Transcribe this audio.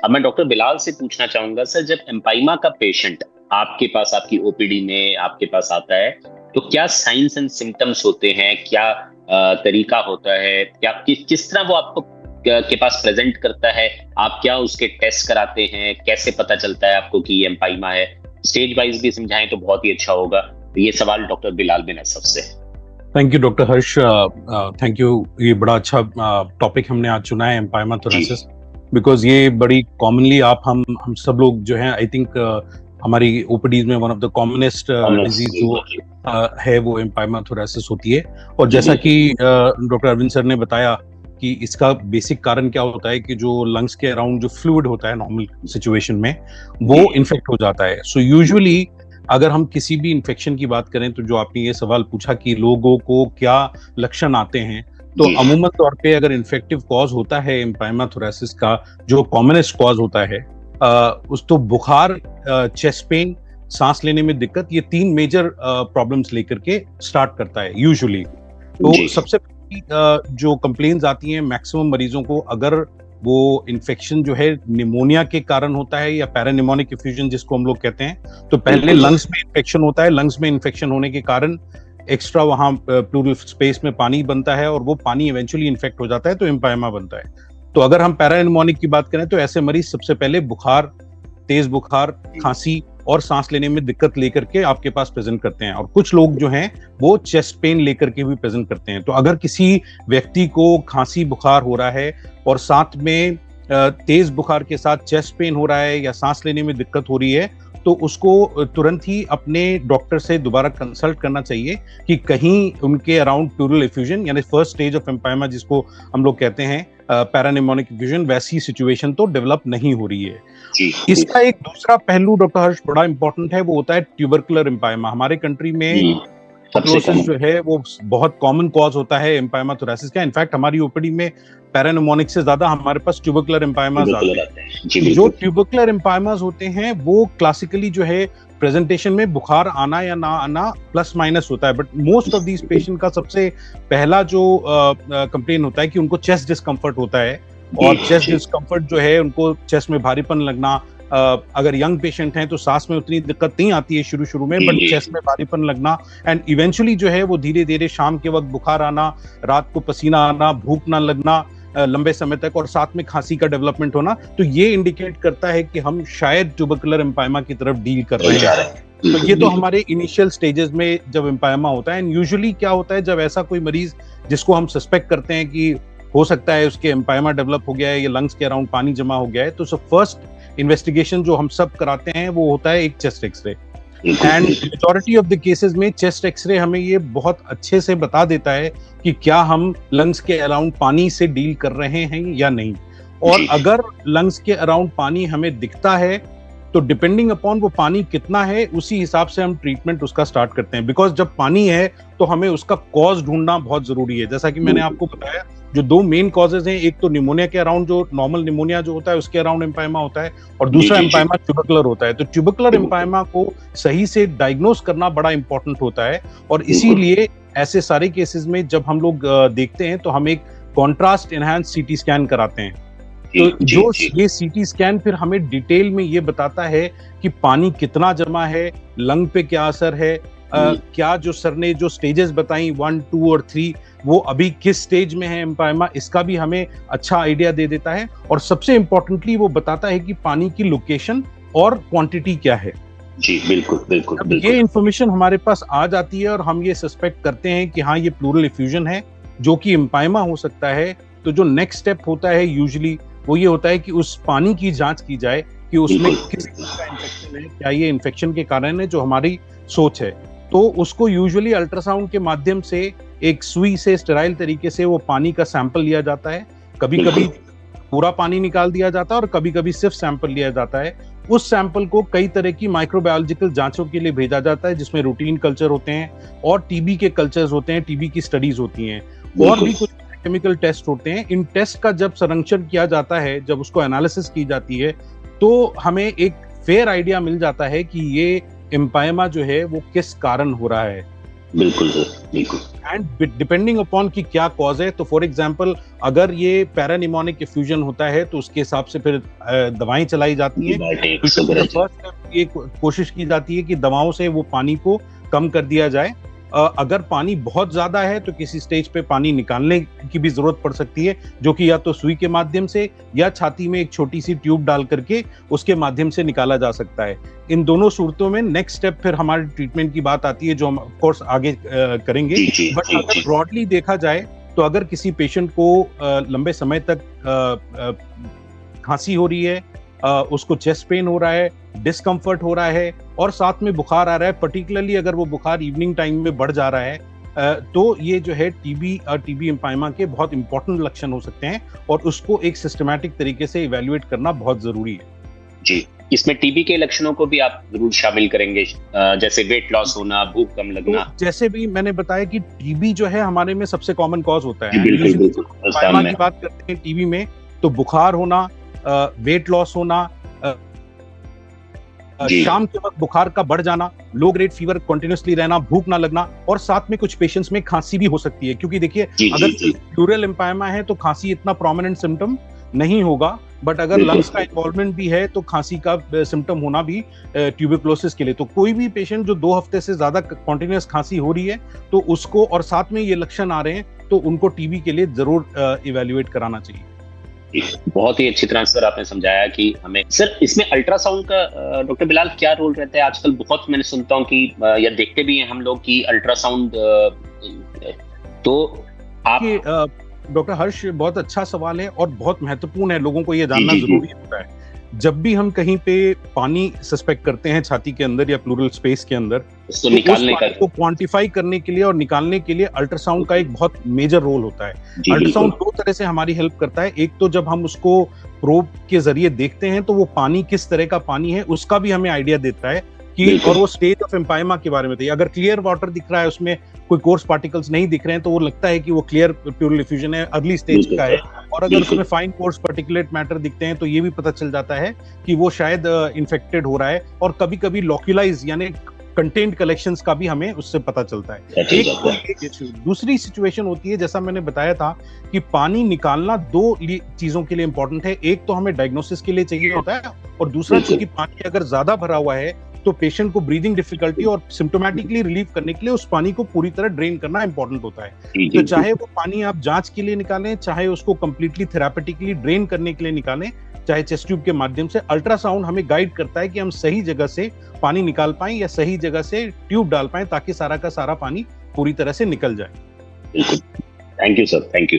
अब मैं डॉक्टर बिलाल से पूछना चाहूंगा सर, जब एम्पाइमा का पेशेंट आपके पास, आपकी ओपीडी में आपके पास आता है, तो क्या साइंस एंड सिम्टम्स होते हैं, क्या तरीका होता है, क्या किस तरह वो आपको के पास प्रेजेंट करता है? आप क्या उसके टेस्ट कराते हैं? कैसे पता चलता है आपको कि ये एम्पाइमा है? स्टेज वाइज भी समझाएं तो बहुत ही अच्छा होगा। तो ये सवाल डॉक्टर बिलाल बिन असफ से। Thank you doctor Harsh, thank you. ये बड़ा अच्छा टॉपिक हमने आज चुना है, एम्पाइमा थोरेसिस, बिकॉज ये बड़ी कॉमनली हम सब लोग जो हैं, आई थिंक हमारी ओपीडीज में one of the commonest disease जो है वो एम्पाइमा थोरेसिस होती है। और जैसा कि डॉक्टर अरविंद सर ने बताया कि इसका बेसिक कारण क्या होता है कि जो लंग्स के अराउंड जो फ्लूइड होता है नॉर्मल सिचुएशन में, वो इन्फेक्ट हो जाता है। सो यूजुअली अगर हम किसी भी इन्फेक्शन की बात करें, तो जो आपने ये सवाल पूछा कि लोगों को क्या लक्षण आते हैं, तो अमूमन तौर पे अगर इन्फेक्टिव कॉज होता है एम्पाइमा थोरेसिस का, जो कॉमनेस्ट कॉज होता है उस तो बुखार, चेस्ट पेन, सांस लेने में दिक्कत, ये 3 मेजर प्रॉब्लम्स लेकर के स्टार्ट करता है यूजुअली। तो सबसे पहली जो कंप्लेन्स आती हैं मैक्सिमम मरीजों को, अगर वो इन्फेक्शन जो है निमोनिया के कारण होता है या पैरानिमोनिक इफ्यूजन जिसको हम लोग कहते हैं, तो पहले लंग्स में इन्फेक्शन होता है। लंग्स में इन्फेक्शन होने के कारण एक्स्ट्रा वहां प्लूरल स्पेस में पानी बनता है और वो पानी इवेंचुअली इन्फेक्ट हो जाता है, तो एम्पाइमा बनता है। तो अगर हम पैरानिमोनिक की बात करें तो ऐसे मरीज सबसे पहले बुखार, तेज बुखार, खांसी और सांस लेने में दिक्कत लेकर के आपके पास प्रेजेंट करते हैं। और कुछ लोग जो हैं वो चेस्ट पेन लेकर के भी प्रेजेंट करते हैं। तो अगर किसी व्यक्ति को खांसी बुखार हो रहा है और साथ में तेज बुखार के साथ चेस्ट पेन हो रहा है या सांस लेने में दिक्कत हो रही है, तो उसको तुरंत ही अपने डॉक्टर से दोबारा कंसल्ट करना चाहिए कि कहीं उनके अराउंड प्लूरल इफ्यूजन यानी फर्स्ट स्टेज ऑफ एम्पाइमा जिसको हम लोग कहते हैं पैरानिमोनिक इफ्यूजन, वैसी सिचुएशन तो डेवलप नहीं हो रही है। इसका एक दूसरा पहलू डॉक्टर हर्ष बड़ा इंपॉर्टेंट है, वो होता है ट्यूबरकुलर एम्पाइमा। हमारे कंट्री में ट्यूबरकुलोसिस जो है वो बहुत कॉमन कॉज होता है एम्पाइमा थोरेसिस का। इनफैक्ट हमारी ओपीडी में पैरानिमोनिक से ज्यादा हमारे पास ट्यूबरकुलर एम्पाइमास आते हैं। जो ट्यूबरकुलर एम्पाइमास होते हैं वो क्लासिकली जो है प्रेजेंटेशन में बुखार आना या ना आना प्लस माइनस होता है, but most of these patient का सबसे पहला जो कंप्लेन होता है कि उनको चेस्ट डिस्कम्फर्ट होता है। और चेस्ट डिस्कम्फर्ट जो है, उनको चेस्ट में भारीपन लगना, अगर यंग पेशेंट हैं तो सांस में उतनी दिक्कत नहीं आती है शुरू में, बट चेस्ट में भारीपन लगना एंड इवेंचुअली जो है वो धीरे धीरे शाम के वक्त बुखार आना, रात को पसीना आना, भूख ना लगना लंबे समय तक, और साथ में खांसी का डेवलपमेंट होना, तो ये इंडिकेट करता है कि हम शायद ट्यूबरकुलर एम्पाइमा की तरफ डील कर रहे हैं। तो ये तो हमारे इनिशियल स्टेजेस में जब एम्पाइमा होता है। एंड यूजुअली क्या होता है, जब ऐसा कोई मरीज जिसको हम सस्पेक्ट करते हैं कि हो सकता है उसके एम्पाइमा डेवलप हो गया है या लंग्स के अराउंड पानी जमा हो गया है, तो फर्स्ट इन्वेस्टिगेशन जो हम सब कराते हैं वो होता है एक chest x-ray. And majority of the cases में चेस्ट एक्सरे हमें ये बहुत अच्छे से बता देता है कि क्या हम लंग्स के अराउंड पानी से डील कर रहे हैं या नहीं। और अगर लंग्स के अराउंड पानी हमें दिखता है तो डिपेंडिंग अपॉन वो पानी कितना है उसी हिसाब से हम ट्रीटमेंट उसका स्टार्ट करते हैं। बिकॉज जब पानी है तो हमें उसका कॉज ढूंढना बहुत जरूरी है। जैसा कि मैंने आपको बताया, जो 2 मेन कॉजेज हैं, एक तो निमोनिया के अराउंड जो नॉर्मल निमोनिया जो होता है उसके अराउंड एम्पाइमा होता है, और दूसरा एम्पाइमा ट्यूबरकुलर होता है। तो ट्यूबरकुलर एम्पाइमा को सही से डायग्नोस करना बड़ा इंपॉर्टेंट होता है। और इसीलिए ऐसे सारे केसेस में जब हम लोग देखते हैं तो हम एक कॉन्ट्रास्ट एनहांस सीटी स्कैन कराते हैं। तो जो ये सीटी स्कैन फिर हमें डिटेल में ये बताता है कि पानी कितना जमा है, लंग पे क्या असर है, क्या जो सर ने जो स्टेजेस बताई 1, 2 और 3 वो अभी किस स्टेज में है एम्पाइमा, इसका भी हमें अच्छा आइडिया दे देता है। और सबसे इंपॉर्टेंटली वो बताता है कि पानी की लोकेशन और क्वांटिटी क्या है। जी बिल्कुल। ये इंफॉर्मेशन हमारे पास आ जाती है और हम ये सस्पेक्ट करते हैं कि हाँ ये प्लूरल इफ्यूजन है जो कि एम्पाइमा हो सकता है। तो जो नेक्स्ट स्टेप होता है यूजुअली वो ये होता है कि उस पानी की जांच की जाए कि उसमें किस तरह का इन्फेक्शन है, क्या ये इन्फेक्शन के कारण है जो हमारी सोच है। तो उसको यूजुअली अल्ट्रासाउंड के माध्यम से एक सुई से स्टेराइल तरीके से वो पानी का सैंपल लिया जाता है। कभी कभी पूरा पानी निकाल दिया जाता है और कभी कभी सिर्फ सैंपल लिया जाता है। उस सैंपल को कई तरह की माइक्रोबायोलॉजिकल जांचों के लिए भेजा जाता है, जिसमें रूटीन कल्चर होते हैं और टीबी के कल्चर्स होते हैं, टीबी की स्टडीज होती हैं, और भी कुछ केमिकल टेस्ट होते हैं। इन टेस्ट का जब संरक्षण किया जाता है, जब उसको एनालिसिस की जाती है, तो हमें एक फेयर आइडिया मिल जाता है कि ये एम्पाइमा जो है वो किस कारण हो रहा है। बिल्कुल सर, बिल्कुल। एंड डिपेंडिंग अपॉन कि क्या कॉज है, तो फॉर एग्जांपल अगर ये पैरानिमोनिक एफ्यूजन होता है तो उसके हिसाब से फिर दवाएं चलाई जाती हैं। एंटीबायोटिक्स वगैरह जी। फर्स्ट स्टेप ये कोशिश की जाती है कि दवाओं से वो पानी को कम कर दिया जाए। अगर पानी बहुत ज्यादा है तो किसी स्टेज पे पानी निकालने की भी जरूरत पड़ सकती है, जो कि या तो सुई के माध्यम से या छाती में एक छोटी सी ट्यूब डाल करके उसके माध्यम से निकाला जा सकता है। इन दोनों सूरतों में नेक्स्ट स्टेप फिर हमारे ट्रीटमेंट की बात आती है, जो हम ऑफ कोर्स आगे करेंगे। बट अगर ब्रॉडली देखा जाए तो अगर किसी पेशेंट को लंबे समय तक खांसी हो रही है, उसको चेस्ट पेन हो रहा है, डिस्कम्फर्ट हो रहा है और साथ में बुखार आ रहा है, पर्टिकुलरली अगर वो बुखार इवनिंग टाइम में बढ़ जा रहा है, तो ये जो है टीबी और टीबी एम्पाइमा के बहुत इंपॉर्टेंट लक्षण हो सकते हैं और उसको एक सिस्टमैटिक तरीके से इवैल्यूएट करना बहुत जरूरी है। जी, इसमें टीबी के लक्षणों को भी आप जरूर शामिल करेंगे, जैसे वेट लॉस होना, भूख कम लगना। तो जैसे भी मैंने बताया कि टीबी जो है हमारे में सबसे कॉमन कॉज होता है। एम्पाइमा की बात करते हैं टीबी में, तो बुखार होना, वेट लॉस होना, शाम के वक्त बुखार का बढ़ जाना, लो ग्रेड फीवर कंटिन्यूसली रहना, भूख ना लगना और साथ में कुछ पेशेंट्स में खांसी भी हो सकती है। क्योंकि देखिए अगर प्लूरल एम्पाइमा है तो खांसी इतना प्रोमिनेंट सिम्टम नहीं होगा, बट अगर लंग्स का इन्वॉल्वमेंट भी है तो खांसी का सिम्टम होना भी ट्यूबरकुलोसिस के लिए। तो कोई भी पेशेंट जो 2 हफ्ते से ज्यादा कंटिन्यूअस खांसी हो रही है तो उसको, और साथ में ये लक्षण आ रहे हैं, तो उनको टीबी के लिए जरूर इवैल्यूएट कराना चाहिए। बहुत ही अच्छी तरह सर आपने समझाया कि हमें। सर इसमें अल्ट्रासाउंड का डॉक्टर बिलाल क्या रोल रहता है? आजकल बहुत मैंने सुनता हूँ कि या देखते भी हैं हम लोग कि अल्ट्रासाउंड, तो आप डॉक्टर हर्ष, बहुत अच्छा सवाल है और बहुत महत्वपूर्ण है, लोगों को ये जानना जरूरी होता है। जब भी हम कहीं पे पानी सस्पेक्ट करते हैं छाती के अंदर या प्लूरल स्पेस के अंदर, उसको निकालने का, को क्वांटिफाई करने के लिए और निकालने के लिए अल्ट्रासाउंड का एक बहुत मेजर रोल होता है। अल्ट्रासाउंड 2 तरह से हमारी हेल्प करता है। एक तो जब हम उसको प्रोब के जरिए देखते हैं तो वो पानी किस तरह का पानी है उसका भी हमें आइडिया देता है कि, और वो स्टेज ऑफ एम्पाइमा के बारे में बताइए। अगर क्लियर वाटर दिख रहा है, उसमें कोई कोर्स पार्टिकल्स नहीं दिख रहे हैं, तो वो लगता है कि वो क्लियर प्लूरल एफ्यूजन है, अर्ली स्टेज का है। और अगर उसमें फाइन कोर्स पार्टिकुलेट मैटर दिखते हैं तो ये भी पता चल जाता है कि वो शायद इन्फेक्टेड हो रहा है। और कभी कभी लोक्यूलाइज यानी कंटेंट कलेक्शंस का भी हमें उससे पता चलता है। दूसरी सिचुएशन होती है, जैसा मैंने बताया था, कि पानी निकालना 2 चीजों के लिए इंपॉर्टेंट है। एक तो हमें डायग्नोसिस के लिए चाहिए होता है, और दूसरा चूंकि पानी अगर ज्यादा भरा हुआ है तो पेशेंट को ब्रीदिंग डिफिकल्टी और सिम्टोमेटिकली रिलीव करने के लिए उस पानी को पूरी तरह ड्रेन करना इंपॉर्टेंट होता है। तो चाहे वो पानी आप जांच के लिए निकालें, चाहे उसको कंप्लीटली थेरापेटिकली ड्रेन करने के लिए निकालें, चाहे चेस्ट ट्यूब के माध्यम से, अल्ट्रासाउंड हमें गाइड करता है कि हम सही जगह से पानी निकाल पाएं या सही जगह से ट्यूब डाल पाएं, ताकि सारा का सारा पानी पूरी तरह से निकल जाए। Thank you sir, thank you.